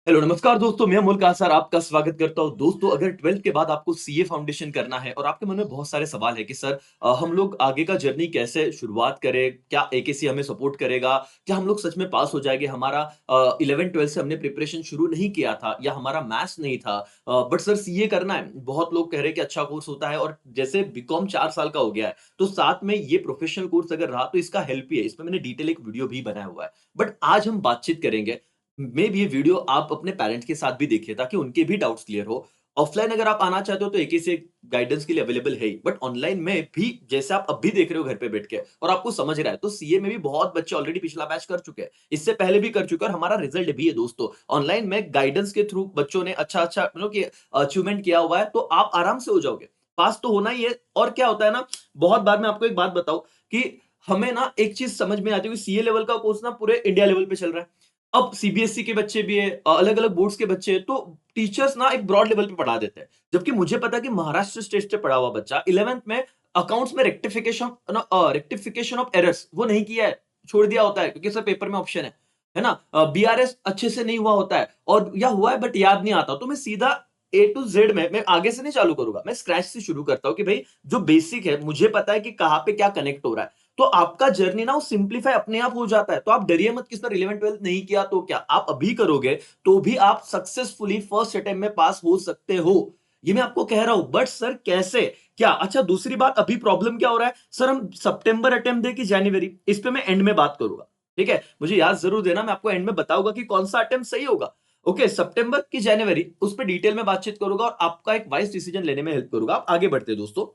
Hello नमस्कार दोस्तों, मैं अमोल कासर आपका स्वागत करता हूँ। दोस्तों, अगर 12th के बाद आपको सीए फाउंडेशन करना है और आपके मन में बहुत सारे सवाल है कि सर हम लोग आगे का जर्नी कैसे शुरुआत करें? क्या एकेसी हमें सपोर्ट करेगा? क्या हम लोग सच में पास हो जाएँगे? हमारा 11th-12th से हमने प्रिपरेशन शुरू नहीं किया था या हमारा मैथ्स नहीं था बट सर सीए करना है। बहुत लोग कह रहे हैं कि अच्छा कोर्स होता है और जैसे बीकॉम 4 साल का हो गया है, तो साथ में ये प्रोफेशनल कोर्स अगर रहा तो इसका हेल्प ही है। इसमें मैंने डिटेल एक वीडियो भी बनाया हुआ है। बट आज हम बातचीत करेंगे मे बी ये वीडियो आप अपने पेरेंट्स के साथ भी देखिए ताकि उनके भी डाउट्स क्लियर हो। ऑफलाइन अगर आप आना चाहते हो तो एक ही से गाइडेंस के लिए अवेलेबल है ही, बट ऑनलाइन में भी जैसे आप अब भी देख रहे हो घर पे बैठ के और आपको समझ रहा है, तो सीए में भी बहुत बच्चे ऑलरेडी पिछला बैच कर चुके हैं, इससे पहले भी कर चुके हैं और हमारा रिजल्ट भी है दोस्तों। ऑनलाइन में गाइडेंस के थ्रू बच्चों ने अच्छा-अच्छा मतलब कि अचीवमेंट किया हुआ है, तो आप आराम से हो जाओगे। पास तो होना ही है। और क्या होता है ना, बहुत बार मैं आपको एक बात बताऊँ कि हमें ना एक चीज़ समझ में आती है कि सीए लेवल का कोर्स ना पूरे इंडिया लेवल पे चल रहा है। अब सीबीएसई के बच्चे भी है, अलग-अलग बोर्ड्स के बच्चे हैं, तो टीचर्स ना एक ब्रॉड लेवल पे पढ़ा देते हैं। जबकि मुझे पता है कि महाराष्ट्र स्टेट से पढ़ा हुआ बच्चा 11th में अकाउंट्स में रेक्टिफिकेशन ऑफ एरर्स वो नहीं किया है, छोड़ दिया होता है क्योंकि सर पेपर में ऑप्शन है ना? बीआरएस अच्छे से नहीं हुआ होता है और या हुआ है बट याद नहीं आता। तो मैं सीधा ए टू जेड में मैं आगे से नहीं चालू करूँगा, मैं स्क्रैच से शुरू करता हूँ कि भई जो बेसिक है, मुझे पता है कि कहाँ पे क्या कनेक्ट हो रहा है। तो आपका जर्नी ना वो सिंप्लीफाई अपने आप हो जाता है। तो आप डरिए मत कि सर 11th-12th नहीं किया तो क्या? आप अभी करोगे तो भी आप सक्सेसफुली फर्स्ट अटेम्प्ट में पास हो सकते हो। ये मैं आपको कह रहा हूँ, बट सर कैसे? क्या? अच्छा, दूसरी बात, अभी प्रॉब्लम क्या हो रहा है? सर हम सितंबर अटेम्प्ट दें कि जनवरी? इस पे मैं एंड में बात करूँगा। ठीक है? मुझे याद ज़रूर देना, मैं आपको एंड में बताऊँगा कि कौन-सा अटेम्प्ट सही होगा। ओके, सितंबर की जनवरी, उस पे डिटेल में बातचीत करूँगा और आपका एक वाइज़ डिसीजन लेने में हेल्प करूँगा। आप आगे बढ़ते हैं दोस्तों।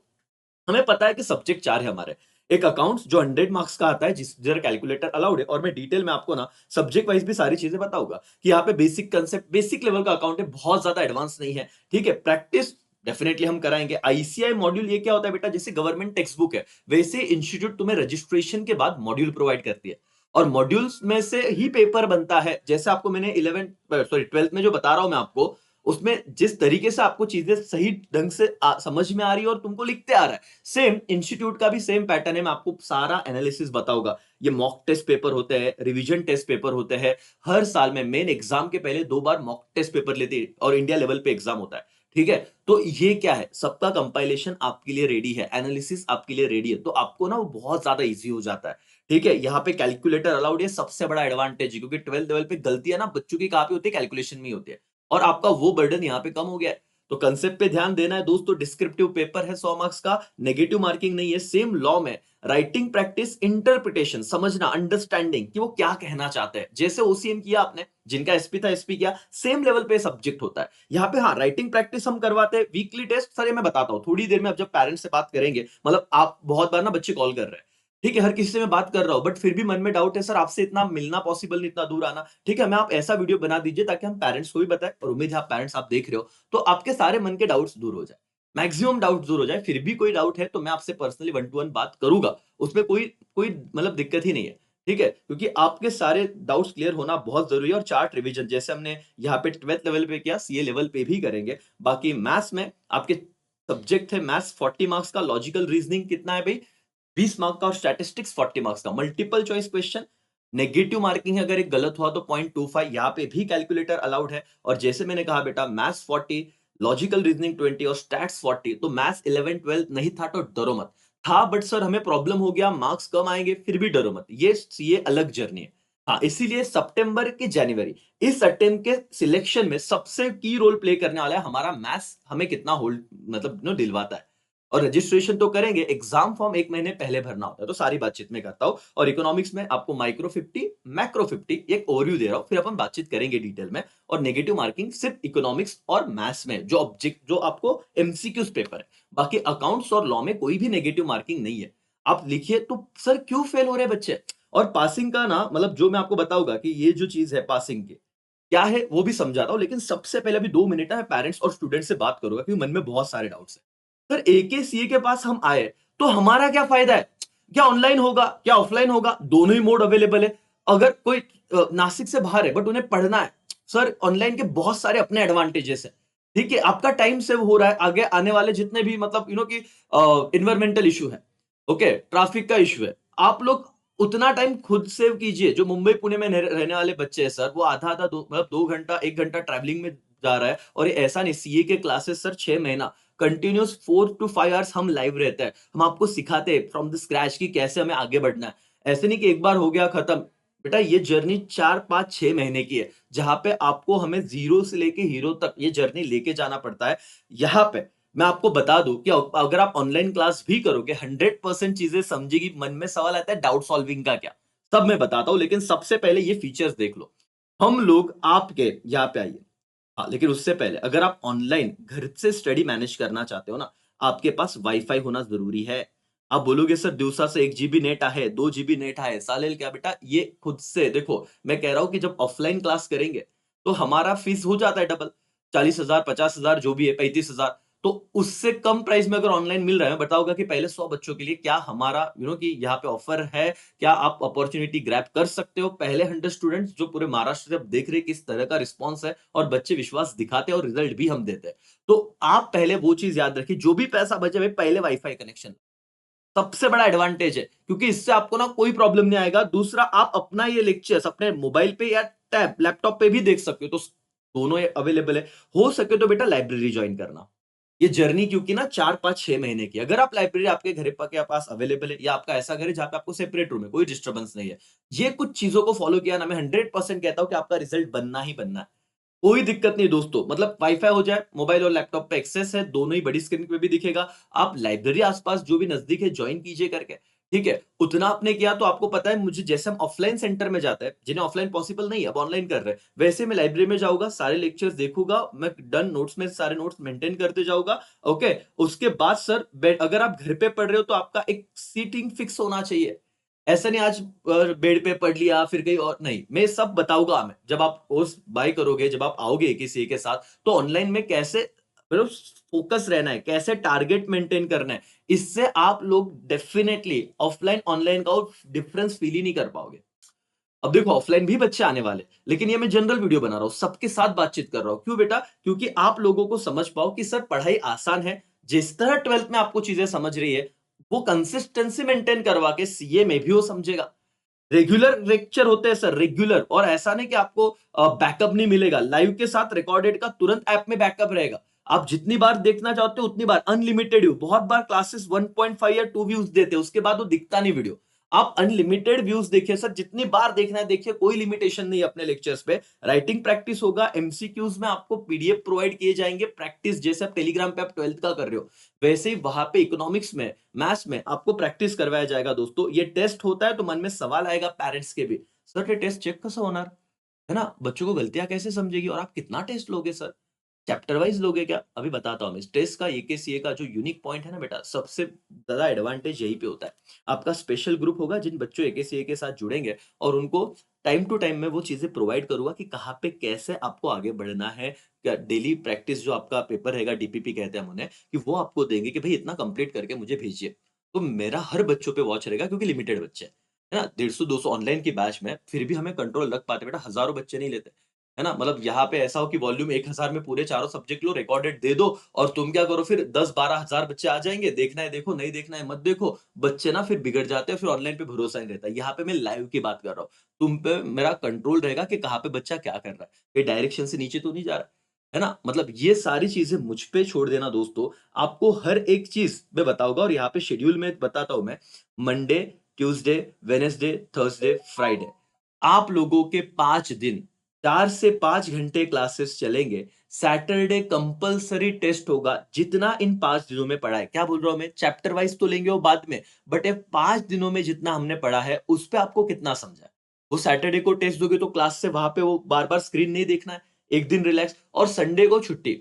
हमें पता है कि सब्जेक्ट 4 है हमारे। एक अकाउंट्स जो 100 मार्क्स का आता है, जिस जरा कैलकुलेटर अलाउड है और मैं डिटेल में आपको ना सब्जेक्ट वाइज़ भी सारी चीज़ें बताऊँगा कि यहाँ पे बेसिक कांसेप्ट, बेसिक लेवल का अकाउंट है, बहुत ज़्यादा एडवांस नहीं है। ठीक है? प्रैक्टिस डेफिनिटली हम कराएँगे। आईसीआई मॉड्यूल ये क्या होता है बेटा, जैसे गवर्नमेंट टेक्स्ट बुक है, वैसे इंस्टीट्यूट तुम्हें रजिस्ट्रेशन के बाद मॉड्यूल प्रोवाइड करती है और मॉड्यूल्स में से ही पेपर बनता है। जैसे आपको मैंने 12th में जो बता रहा हूँ मैं आपको, उसमें जिस तरीके से आपको चीज़ें सही ढंग से समझ में आ रही है और तुमको लिखते आ रहा है, सेम इंस्टीट्यूट का भी सेम पैटर्न है। मैं आपको सारा एनालिसिस बताऊँगा। ये मॉक टेस्ट पेपर होते हैं, रिवीजन टेस्ट पेपर होते हैं। हर साल में मेन एग्ज़ाम के पहले 2 बार मॉक टेस्ट पेपर लेते हैं और इंडिया लेवल पे एग्ज़ाम होता है। ठीक है? तो ये क्या है, सबका कंपाइलेशन आपके लिए रेडी है, एनालिसिस आपके लिए रेडी है, तो आपको ना वो बहुत ज़्यादा ईज़ी हो जाता है। ठीक है? यहाँ पे कैलकुलेटर अलाउड है, सबसे बड़ा एडवांटेज है क्योंकि 12th लेवल पे गलतियाँ ना बच्चों की कहाँ पे होती है, कैलकुलेशन में ही होती है। और आपका वो बर्डन यहाँ पे कम हो गया है। तो कांसेप्ट पे ध्यान देना है दोस्तों। डिस्क्रिप्टिव पेपर है 100 मार्क्स का, नेगेटिव मार्किंग नहीं है। सेम लॉ में राइटिंग प्रैक्टिस, इंटरप्रिटेशन समझना, अंडरस्टैंडिंग कि वो क्या कहना चाहते हैं। जैसे ओसीएम किया आपने, जिनका एसपी था एसपी किया, सेम लेवल पे सब्जेक्ट होता है। यहाँ पे हाँ, राइटिंग प्रैक्टिस हम करवाते हैं, वीकली टेस्ट सर ये मैं बताता हूँ थोड़ी देर में। अब जब पेरेंट्स से बात करेंगे, मतलब आप बहुत बार ना बच्चे कॉल कर रहे हैं, ठीक है, हर किसी से मैं बात कर रहा हूँ, बट फिर भी मन में डाउट है, सर आपसे इतना मिलना पॉसिबल नहीं, इतना दूर आना। ठीक है, मैं आप ऐसा वीडियो बना दीजिए ताकि हम पेरेंट्स को भी बताएं और उम्मीद है आप पेरेंट्स आप देख रहे हो तो आपके सारे मन के डाउट्स दूर हो जाए, मैक्सिमम डाउट्स दूर हो जाए। फिर भी कोई डाउट है तो मैं आपसे पर्सनली वन टू वन बात करूंगा, उसमें कोई कोई मतलब दिक्कत ही नहीं है। ठीक है, क्योंकि आपके सारे डाउट्स क्लियर होना बहुत जरूरी है। और चार्ट रिवीजन जैसे हमने यहाँ पे 12th लेवल पे किया, सीए लेवल पे भी करेंगे। बाकी मैथ्स में आपके सब्जेक्ट है मैथ्स 40 मार्क्स का, लॉजिकल रीजनिंग कितना है भाई 20 मार्क का और स्टैटिस्टिक्स 40 मार्क्स का। Multiple choice question, negative marking है, अगर एक गलत हुआ तो 0.25, यहाँ पे भी कैलकुलेटर अलाउड है। और जैसे मैंने कहा बेटा, मैथ्स 40, लॉजिकल रीजनिंग 20 और स्टैट्स 40। तो मैथ्स 11-12 नहीं था तो डरो मत। था बट सर हमें प्रॉब्लम हो गया, मार्क्स कम आएंगे, फिर भी डरो मत, ये सीए अलग जर्नी है। हाँ, इसीलिए सितंबर की जनवरी इस अटेम्प्ट के सिलेक्शन में सबसे की रोल प्ले करने वाला है हमारा मैथ्स, हमें कितना होल्ड मतलब दिलवाता है। और रजिस्ट्रेशन तो करेंगे, एग्जाम फॉर्म 1 महीने पहले भरना होता है, तो सारी बातचीत मैं करता हूँ। और इकोनॉमिक्स में आपको माइक्रो 50, मैक्रो 50 एक ओवरव्यू दे रहा हूँ, फिर अपन बातचीत करेंगे डिटेल में। और नेगेटिव मार्किंग सिर्फ इकोनॉमिक्स और मैथ्स में, जो ऑब्जेक्ट जो आपको एमसीक्यूज पेपर है। बाकी अकाउंट्स और लॉ में कोई भी नेगेटिव मार्किंग नहीं है। आप लिखिए तो सर क्यों फेल हो रहे हैं बच्चे? और पासिंग का ना मतलब जो मैं आपको बताऊंगा कि ये जो चीज है पासिंग की क्या है वो भी समझाता हूँ, लेकिन सबसे पहले अभी 2 मिनट है पेरेंट्स और स्टूडेंट से बात करूंगा क्योंकि मन में बहुत सारे डाउट्स हैं। सर एके सीए के पास हम आए तो हमारा क्या फायदा है? क्या ऑनलाइन होगा, क्या ऑफलाइन होगा? दोनों ही मोड अवेलेबल है। अगर कोई नासिक से बाहर है बट उन्हें पढ़ना है, सर ऑनलाइन के बहुत सारे अपने एडवांटेजेस है। ठीक है, आपका टाइम सेव हो रहा है, आगे आने वाले जितने भी मतलब की इन्वायरमेंटल इशू है, ओके, ट्रैफिक का इशू है, आप लोग उतना टाइम खुद सेव कीजिए। जो मुंबई पुणे में रहने वाले बच्चे हैं सर, वो आधा-आधा दो मतलब 2 घंटा 1 घंटा ट्रैवलिंग में जा रहा है और ये ऐसा नहीं, सीए के क्लासेस सर 6 महीना कंटिन्यूअस 4 टू 5 आवर्स हम लाइव रहते हैं। हम आपको सिखाते हैं फ्रॉम द स्क्रैच कि कैसे हमें आगे बढ़ना है। ऐसे नहीं कि एक बार हो गया खत्म। बेटा ये जर्नी 4, 5, 6 महीने की है, जहाँ पे आपको हमें ज़ीरो से लेके हीरो तक ये जर्नी लेके जाना पड़ता है। यहाँ पे मैं आपको बता दूँ कि अगर आप ऑनलाइन क्लास भी करोगे 100% चीज़ें समझेगी। मन में सवाल आता है डाउट सॉल्विंग का क्या? सब मैं बताता हूँ, लेकिन सबसे पहले ये फीचर्स देख लो। हम लोग आपके यहाँ पे आइए। हाँ, लेकिन उससे पहले अगर आप ऑनलाइन घर से स्टडी मैनेज करना चाहते हो ना, आपके पास वाईफ़ाई होना ज़रूरी है। आप बोलोगे सर दिवसा से 1 जीबी नेट आहे, 2 जीबी नेट आहे, चालेल क्या बेटा? ये खुद से देखो, मैं कह रहा हूँ कि जब ऑफलाइन क्लास करेंगे, तो हमारा फीस हो जाता है डबल, 40,000 50,000 जो भी है 35,000। तो उससे कम प्राइस में अगर ऑनलाइन मिल रहा है, मैं बताऊँगा कि पहले 100 बच्चों के लिए क्या हमारा कि यहाँ पे ऑफर है, क्या आप अपॉर्च्युनिटी ग्रैब कर सकते हो? पहले 100 स्टूडेंट्स जो पूरे महाराष्ट्र से अब देख रहे हैं किस तरह का रिस्पॉन्स है और बच्चे विश्वास दिखाते हैं और रिजल्ट भी हम देते हैं। तो आप पहले वो चीज़ याद रखिए, जो भी पैसा बचे भाई पहले वाईफ़ाई कनेक्शन सबसे बड़ा एडवांटेज है, क्योंकि इससे आपको ना कोई प्रॉब्लम नहीं आएगा। दूसरा, आप अपना ये लेक्चर्स अपने मोबाइल पे या टैब, लैपटॉप पे भी देख सकते हो, तो दोनों अवेलेबल है। हो सके तो बेटा लाइब्रेरी जॉइन करना। ये जर्नी क्योंकि ना 4, 5, 6 महीने की। अगर आप लाइब्रेरी आपके घर के पास अवेलेबल है या आपका ऐसा घर है जहाँ पे आपको सेपरेट रूम है, कोई डिस्टर्बेंस नहीं है। ये कुछ चीज़ों को फॉलो किया ना, मैं 100% कहता हूँ कि आपका रिजल्ट बनना ही बनना है। कोई दिक्कत नहीं दोस्तों, मतलब वाईफ़ाई हो जाए, मोबाइल और लैपटॉप पे एक्सेस है, दोनों ही बड़ी स्क्रीन पे भी दिखेगा। आप लाइब्रेरी आस-पास जो भी नज़दीक है जॉइन कीजिए करके, ठीक है? उतना आपने किया तो आपको पता है, मुझे जैसे हम ऑफलाइन सेंटर में जाते हैं, जिन्हें ऑफलाइन पॉसिबल नहीं है, अब ऑनलाइन कर रहे हैं, वैसे मैं लाइब्रेरी में जाऊँगा, सारे लेक्चर्स देखूँगा, मैं डन नोट्स में सारे नोट्स मेंटेन करते जाऊँगा, ओके? उसके बाद सर अगर आप घर पे पढ़ रहे हो तो आपका एक सीटिंग फिक्स होना चाहिए। ऐसा नहीं आज बेड पे पढ़ लिया फिर कहीं और नहीं, मैं सब बताऊँगा मैं। जब आप कोर्स बाय करोगे, जब आप आओगे किसी के साथ, तो ऑनलाइन में कैसे मतलब फ़ोकस रहना है, कैसे टारगेट मेंटेन करना है, इससे आप लोग डेफ़िनेटली ऑफ़लाइन, ऑनलाइन का वो डिफ़रेंस फ़ील ही नहीं कर पाओगे। अब देखो ऑफ़लाइन भी बच्चे आने वाले, लेकिन ये मैं जनरल वीडियो बना रहा हूँ, सबके साथ बातचीत कर रहा हूँ। क्यों बेटा? क्योंकि आप लोगों को समझ पाओ कि सर पढ़ाई आसान है, जिस तरह 12th में आपको चीज़ें समझ रही है, वो कंसिस्टेंसी मेंटेन करवा के सीए में भी वो समझेगा। रेगुलर लेक्चर होते हैं सर, रेगुलर, और ऐसा नहीं कि आपको बैकअप नहीं मिलेगा। लाइव के साथ रिकॉर्डेड का तुरंत ऐप में बैकअप रहेगा। आप जितनी बार देखना चाहते हो उतनी बार, अनलिमिटेड व्यू। बहुत बार क्लासेस 1.5 या 2 व्यूज देते हैं, उसके बाद वो दिखता नहीं वीडियो। आप अनलिमिटेड व्यूज देखिए सर, जितनी बार देखना है देखिए, कोई लिमिटेशन नहीं है अपने लेक्चर्स पे। राइटिंग प्रैक्टिस होगा, एमसीक्यूज में आपको पीडीएफ प्रोवाइड किए जाएंगे, प्रैक्टिस जैसे आप टेलीग्राम पे आप 12th का कर रहे हो, वैसे ही वहां पे इकोनॉमिक्स में, मैथ्स में आपको प्रैक्टिस करवाया जाएगा दोस्तों। ये टेस्ट होता है तो मन में सवाल आएगा पेरेंट्स के भी, सर ये टेस्ट चेक कसं होणार? है ना? बच्चों को गलतियाँ कैसे समझेगी और आप कितना टेस्ट लोगे सर? चैप्टर वाइज़ लोगे क्या? अभी बताता हूँ मैं। इस टेस्ट का एके-सीए का जो यूनिक पॉइंट है ना बेटा, सबसे ज़्यादा एडवांटेज यहीं पे होता है। आपका स्पेशल ग्रुप होगा जिन बच्चों एके-सीए के साथ जुड़ेंगे, और उनको टाइम टू टाइम मैं वो चीज़ें प्रोवाइड करूँगा कि कहाँ पे कैसे आपको आगे बढ़ना है। क्या डेली प्रैक्टिस जो आपका पेपर रहेगा, डीपीपी कहते हैं हम उन्हें, कि वो आपको देंगे कि भई इतना कंप्लीट करके मुझे भेजिए। तो मेरा हर बच्चों पे वॉच रहेगा क्योंकि लिमिटेड बच्चे हैं। है ना? 150-200 ऑनलाइन की बैच में फिर भी हमें कंट्रोल रख पाते हैं बेटा, हज़ारों बच्चे नहीं लेते। है ना? मतलब यहाँ पे ऐसा हो कि वॉल्यूम 1000 में पूरे चारों सब्जेक्ट लो, रिकॉर्डेड दे दो, और तुम क्या करो फिर 10-12 हज़ार बच्चे आ जाएँगे, देखना है देखो, नहीं देखना है मत देखो। बच्चे ना फिर बिगड़ जाते हैं, फिर ऑनलाइन पे भरोसा नहीं रहता। यहाँ पे मैं लाइव की बात कर रहा हूँ। तुम पे मेरा कंट्रोल रहेगा कि कहाँ पे बच्चा क्या कर रहा है। कहीं डायरेक्शन से नीचे तो नहीं जा रहा है। है ना? मतलब ये सारी चीज़ें मुझ पे छोड़ देना दोस्तों। आपको हर एक चीज़ मैं बताऊँगा, और यहाँ पे शेड्यूल में बताता हूँ मैं। Monday, Tuesday, Wednesday, Thursday, Friday. आप लोगों के 5 दिन 4 से 5 घंटे क्लासेस चलेंगे। सैटरडे कंपल्सरी टेस्ट होगा, जितना इन 5 दिनों में पढ़ा है। क्या बोल रहा हूँ मैं? चैप्टर वाइज़ तो लेंगे वो बाद में, बट ये 5 दिनों में जितना हमने पढ़ा है, उस पे आपको कितना समझा है। वो सैटरडे को टेस्ट दोगे तो क्लास से वहाँ पे वो बार-बार स्क्रीन नहीं देखना है, एक दिन रिलैक्स, और संडे को छुट्टी।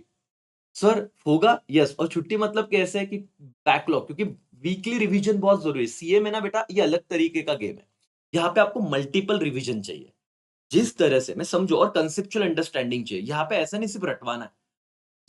सर होगा, यस, और छुट्टी मतलब कैसे है कि बैकलॉग, क्योंकि वीकली रिवीजन बहुत ज़रूरी है। सीए में ना बेटा ये अलग तरीके का गेम है। यहाँ पे आपको मल्टीपल रिवीजन चाहिए। जिस तरह से मैं समझो, और कांसेप्चुअल अंडरस्टैंडिंग चाहिए। यहाँ पे ऐसा नहीं सिर्फ रटवाना है।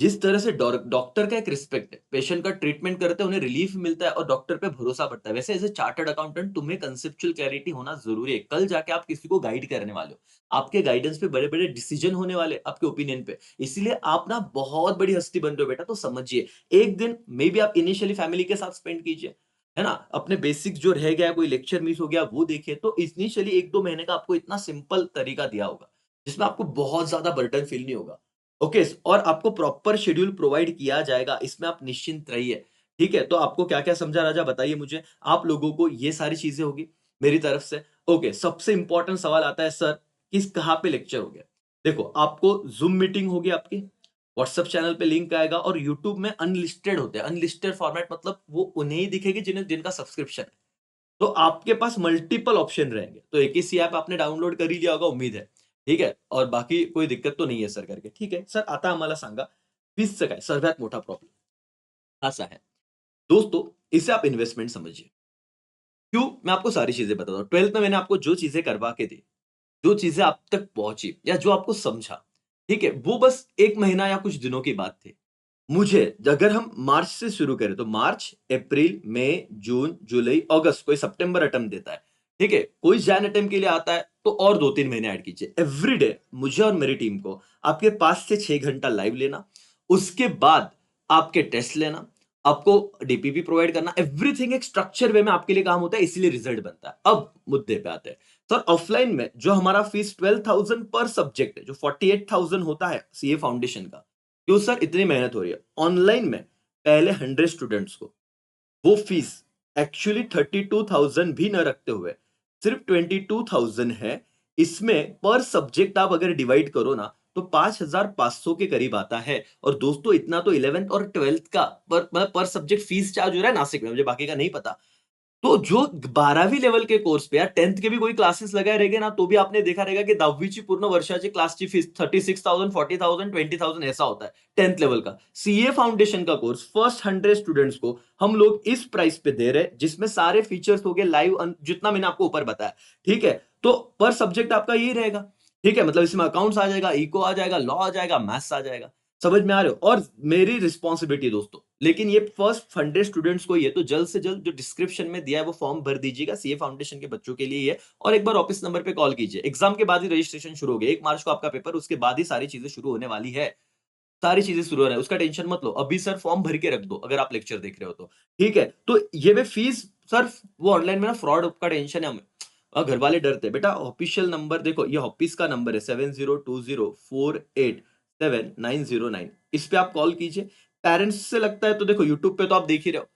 जिस तरह से डॉक्टर का एक रिस्पेक्ट है, पेशेंट का ट्रीटमेंट करते हैं, उन्हें रिलीफ मिलता है और डॉक्टर पे भरोसा बढ़ता है। वैसे एज़ अ चार्टर्ड अकाउंटेंट तुम्हें कांसेप्चुअल क्लैरिटी होना ज़रूरी है। कल जाके आप किसी को गाइड करने वाले हो। आपके गाइडेंस पे बड़े-बड़े डिसीजन होने वाले हैं, आपके ओपिनियन पे। इसीलिए आप ना बहुत बड़ी हस्ती बन रहे हो बेटा, तो समझिए। एक दिन मे बी आप इनिशियली फैमिली के साथ स्पेंड कीजिए। है ना? अपने बेसिक्स जो रह गया, कोई लेक्चर मिस हो गया वो देखिए। तो इनिशियली 1-2 महीने का आपको इतना सिंपल तरीका दिया होगा, जिसमें आपको बहुत ज़्यादा बर्डन फील नहीं होगा। ओके और आपको प्रॉपर शेड्यूल प्रोवाइड किया जाएगा, इसमें आप निश्चिंत रहिए। ठीक है? तो आपको क्या-क्या समझा राजा बताइए मुझे? आप लोगों को ये सारी चीज़ें होगी मेरी तरफ से। ओके, सबसे इम्पोर्टेंट सवाल आता है सर, कहाँ पे लेक्चर हो गया? देखो, आपको ज़ूम मीटिंग होगी आपकी, व्हाट्सएप चैनल पे लिंक आएगा और यूट्यूब में अनलिस्टेड होते हैं। अनलिस्टेड फॉर्मेट मतलब वो उन्हें ही दिखेगी जिनका सब्सक्रिप्शन है। तो आपके पास मल्टीपल ऑप्शन रहेंगे। तो एकेसी ऐप आपने डाउनलोड कर ही लिया होगा उम्मीद है। ठीक है? और बाकी कोई दिक्कत तो नहीं है सर करके. ठीक आहे. सर आता आम्हाला सांगा, फीसचं काय? सर्वात मोठा प्रॉब्लेम असा है. दोस्तों, इसे आप इन्वेस्टमेंट समझिए. क्यों? मैं आपको सारी चीज़ें बताता हूँ. 12th में मैंने आपको जो चीज़ें करवा के दी, जो चीज़ें आप तक पहुँची या जो आपको समझा, ठीक है? वो बस 1 महीना या कुछ दिनों की बात थी. मुझे अगर हम मार्च से शुरू करें तो मार्च, अप्रैल, मई, जून, जुलाई, अगस्त कोई सितंबर अटेम्प्ट देता है, ठीक है? कोई जैन अटेम्प्ट के लिए आता है तो और 2-3 महीने ऐड कीजिए। एवरीडे मुझे और मेरी टीम को आपके 5 से 6 घंटा लाइव लेना, उसके बाद आपके टेस्ट लेना, आपको डीपीपी प्रोवाइड करना, एवरीथिंग एक स्ट्रक्चर वे में आपके लिए काम होता है, इसीलिए रिजल्ट बनता है। अब मुद्दे पे आते हैं। सर ऑफलाइन में जो हमारा फीस 12,000 पर सब्जेक्ट है, जो 48,000 होता है सीए फाउंडेशन का, क्यों सर इतनी मेहनत हो रही है? ऑनलाइन में पहले 100 स्टूडेंट्स को वो फीस एक्चुअली 32,000 भी न रखते हुए सिर्फ 22,000 है। इसमें पर सब्जेक्ट आप अगर डिवाइड करो ना तो 5,500 के करीब आता है। और दोस्तों इतना तो 11th और 12th का पर सब्जेक्ट फीस चार्ज हो रहा है नासिक में, मुझे बाकी का नहीं पता। तो जो 12वी लेवल के कोर्स पे या 10th के भी कोई क्लासेस लगाए रहेंगे ना, तो भी आपने देखा रहेगा की 10वीची पूर्ण वर्षाची क्लासची फीस 36,000, 40,000, 20,000 ऐसा होता है 10th लेवल का। सीए फाउंडेशन का कोर्स फर्स्ट 100 स्टूडेंट्स को हम लोग इस प्राइस पे दे रहे हैं, जिसमें सारे फीचर्स हो गए लाइव जितना मैंने आपको ऊपर बताया। ठीक है? तो पर सब्जेक्ट आपका यही रहेगा। ठीक है? मतलब इसमें अकाउंट्स आ जाएगा, इको आ जाएगा, लॉ आ जाएगा, मैथ्स आ जाएगा। समझ में आ रहे हो? और मेरी रिस्पॉन्सिबिलिटी दोस्तों, लेकिन ये फर्स्ट 100 स्टूडेंट्स को ही है, तो जल्द से जल्द जो डिस्क्रिप्शन में दिया है वो फॉर्म भर दीजिएगा। सीए फाउंडेशन के बच्चों के लिए ही है और एक बार ऑफिस नंबर पे कॉल कीजिए। एग्जाम के बाद ही रजिस्ट्रेशन शुरू हो गया। 1 मार्च को आपका पेपर, उसके बाद ही सारी चीजें शुरू होने वाली है। सारी चीजें शुरू हो रहा है, उसका टेंशन मत लो। अभी सर फॉर्म भर के रख दो अगर आप लेक्चर देख रहे हो तो। ठीक है? तो ये वे फीस सर वो ऑनलाइन में ना फ्रॉड का टेंशन है हमें। घर वाले डरते हैं। बेटा ऑफिशियल नंबर देखो, ये ऑफिस का नंबर है 7020487909। इस पे आप कॉल कीजिए। पेरेंट्स से लगता है तो देखो यूट्यूब पे तो आप देख ही रहे हो,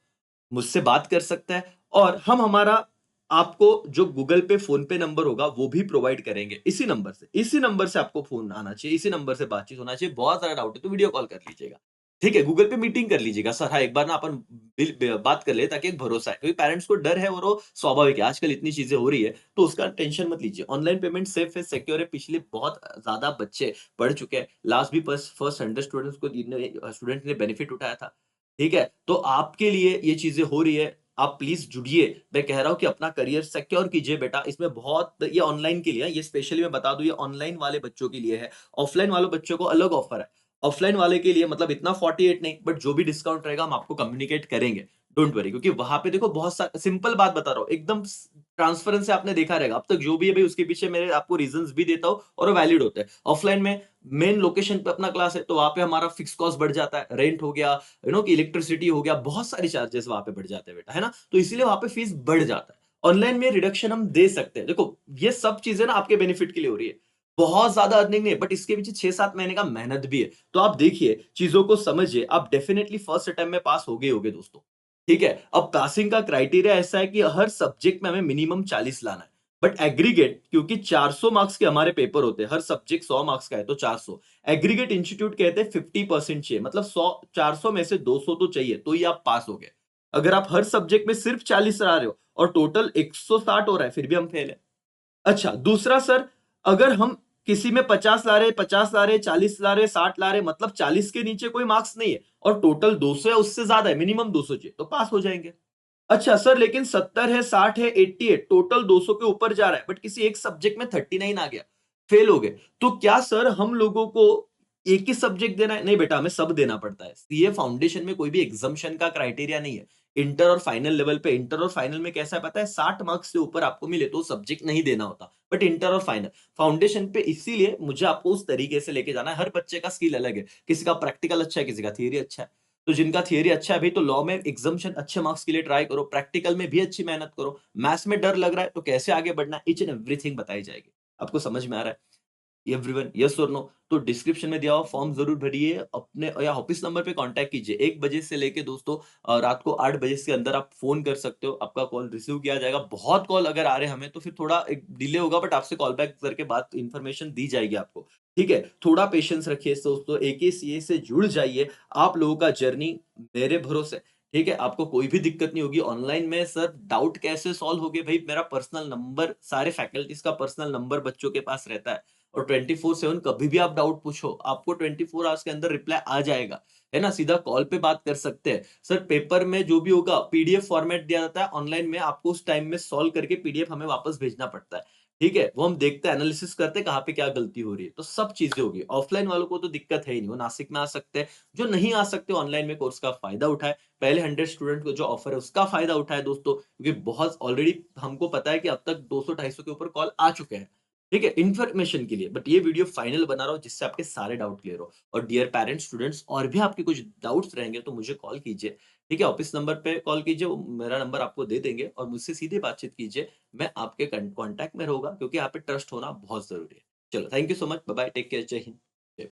मुझसे बात कर सकता है और हम हमारा आपको जो गूगल पे, फोन पे नंबर होगा वो भी प्रोवाइड करेंगे इसी नंबर से। इसी नंबर से आपको फोन आना चाहिए, इसी नंबर से बातचीत होना चाहिए। बहुत सारा डाउट है तो वीडियो कॉल कर लीजिएगा। ठीक है? गूगल पे मीटिंग कर लीजिएगा। सर हाँ, एक बार ना अपन बात कर ले ताकि एक भरोसा है। क्योंकि पेरेंट्स को डर है और वो स्वाभाविक है। आजकल इतनी चीजें हो रही है तो उसका टेंशन मत लीजिए। ऑनलाइन पेमेंट सेफ है, सिक्योर है। पिछले बहुत ज्यादा बच्चे पढ़ चुके हैं। लास्ट भी फर्स्ट 100 स्टूडेंट्स को स्टूडेंट ने बेनिफिट उठाया था। ठीक है? तो आपके लिए ये चीज़ें हो रही है, आप प्लीज़ जुड़िए। मैं कह रहा हूँ कि अपना करियर सिक्योर कीजिए बेटा। इसमें बहुत ये ऑनलाइन के लिए है, ये स्पेशली मैं बता दूँ ये ऑनलाइन वाले बच्चों के लिए है। ऑफलाइन वाले बच्चों को अलग ऑफर है। ऑफलाइन वाले के लिए मतलब इतना 48 नहीं, बट जो भी डिस्काउंट रहेगा हम आपको कम्युनिकेट करेंगे। डोंट वरी, क्योंकि वहाँ पे देखो बहुत सा सिंपल बात बता रहा हूँ, एकदम ट्रांसपेरेंसी आपने देखा रहेगा। अब तक जो भी है भई उसके पीछे मेरे आपको रीज़न्स भी देता हूँ और वो वैलिड होते हैं। ऑफलाइन में मेन लोकेशन पे अपना क्लास है तो वहाँ पे हमारा फिक्स कॉस्ट बढ़ जाता है। रेंट हो गया, कि इलेक्ट्रिसिटी हो गया, बहुत सारी चार्जेस वहाँ पे बढ़ जाते हैं बेटा, है ना? तो इसीलिए वहाँ पे फीस बढ़ जाता है। ऑनलाइन में रिडक्शन हम दे सकते हैं। देखो, ये सब चीज़ें ना आपके बेनिफिट के लिए हो रही है। बहुत ज़्यादा अर्निंग नहीं है, बट इसके पीछे 6-7 महीने का मेहनत भी है। तो आप देखिए, चीज़ों को समझिए, आप डेफिनिटली फर्स्ट अटेम्प्ट में पास होगे ही होगे दोस्तों। ठीक है? अब पासिंग का क्राइटेरिया ऐसा है कि हर सब्जेक्ट में हमें मिनिमम 40 लाना है। बट एग्रीगेट क्योंकि 400 मार्क्स के हमारे पेपर होते हैं, हर सब्जेक्ट 100 मार्क्स का है तो 400। एग्रीगेट इंस्टीट्यूट कहते हैं 50% चाहिए, मतलब 100 400 में से 200 तो चाहिए, तो ही आप पास हो गए। अगर आप हर सब्जेक्ट में सिर्फ 40 ला रहे हो और टोटल 160 हो रहा है, फिर भी हम फेल है। अच्छा, दूसरा सर, अगर हम किसी में 50 ला रहे, 50 ला रहे, 40 ला रहे, 60 ला रहे, मतलब 40 के नीचे कोई मार्क्स नहीं है और टोटल 200 या उससे ज्यादा है, मिनिमम 200 चाहिए, तो पास हो जाएंगे। अच्छा सर, लेकिन 70 है, 60 है, 80 है, टोटल 200 के ऊपर जा रहा है, बट किसी एक सब्जेक्ट में 39 आ गया, फेल हो गए। तो क्या सर हम लोगों को एक ही सब्जेक्ट देना है? नहीं बेटा, हमें सब देना पड़ता है। सीए फाउंडेशन में कोई भी एग्जम्पशन का क्राइटेरिया नहीं है। इंटर और फाइनल लेवल पे, इंटर और फाइनल में कैसा है पता है? 60 मार्क्स से ऊपर आपको मिले तो सब्जेक्ट नहीं देना होता, बट इंटर और फाइनल फाउंडेशन पे इसीलिए मुझे आपको उस तरीके से लेके जाना है। हर बच्चे का स्किल अलग है, किसी का प्रैक्टिकल अच्छा है, किसी का थियरी अच्छा है। तो जिनका थियरी अच्छा है भई तो लॉ में एग्ज़म्पशन अच्छे मार्क्स के लिए ट्राई करो, प्रैक्टिकल में भी अच्छी मेहनत करो, मैथ्स में डर लग रहा है तो कैसे आगे बढ़ना है, ईच एंड एवरीथिंग बताई जाएगी। आपको समझ में आ रहा है? एवरीवन यस और नो तो डिस्क्रिप्शन में दिया हुआ फॉर्म जरूर भरिए अपने या ऑफिस नंबर पे कांटेक्ट कीजिए 1 बजे से लेके दोस्तों रात को 8 बजे के अंदर आप फोन कर सकते हो आपका कॉल रिसीव किया जाएगा बहुत कॉल अगर आ रहे हैं हमें तो फिर थोड़ा एक डिले होगा बट आपसे कॉल बैक करके बात इन्फॉर्मेशन दी जाएगी आपको ठीक है थोड़ा पेशेंस रखिए दोस्तों एकेसीए से जुड़ जाइए आप लोगों का जर्नी मेरे भरोसे ठीक है आपको कोई भी दिक्कत नहीं होगी ऑनलाइन में सर डाउट कैसे सॉल्व होगे भाई मेरा पर्सनल नंबर सारे फैकल्टीज का पर्सनल नंबर बच्चों के पास रहता है और 24/7 कभी भी आप डाउट पूछो, आपको 24 आवर्स के अंदर रिप्लाई आ जाएगा, है ना? सीधा कॉल पे बात कर सकते हैं। सर पेपर में जो भी होगा पीडीएफ फॉर्मेट दिया जाता है, ऑनलाइन में आपको उस टाइम में सॉल्व करके पीडीएफ हमें वापस भेजना पड़ता है, ठीक है? वो हम देखते हैं, एनालिसिस करते हैं कहाँ पे क्या गलती हो रही है, तो सब चीज़ें होगी। ऑफलाइन वालों को तो दिक्कत है ही नहीं, वो नासिक में आ सकते हैं, जो नहीं आ सकते ऑनलाइन में कोर्स का फ़ायदा उठाएँ। पहले 100 स्टूडेंट को जो ऑफर है उसका फ़ायदा उठाएँ दोस्तों, क्योंकि बहुत ऑलरेडी हमको पता है कि अब तक 200-250 के ऊपर कॉल आ चुके हैं। ठीक है? इन्फॉर्मेशन के लिए बट ये वीडियो फाइनल बना रहा हूँ जिससे आपके सारे डाउट क्लियर हो। और डियर पेरेंट्स, स्टूडेंट्स और भी आपके कुछ डाउट्स रहेंगे तो मुझे कॉल कीजिए। ठीक है? ऑफिस नंबर पे कॉल कीजिए, वो मेरा नंबर आपको दे देंगे और मुझसे सीधे बातचीत कीजिए। मैं आपके कॉन्टैक्ट में रहूँगा क्योंकि यहाँ पे ट्रस्ट होना बहुत ज़रूरी है। चलो thank you so much. Bye bye, take care, जय हिंद। जय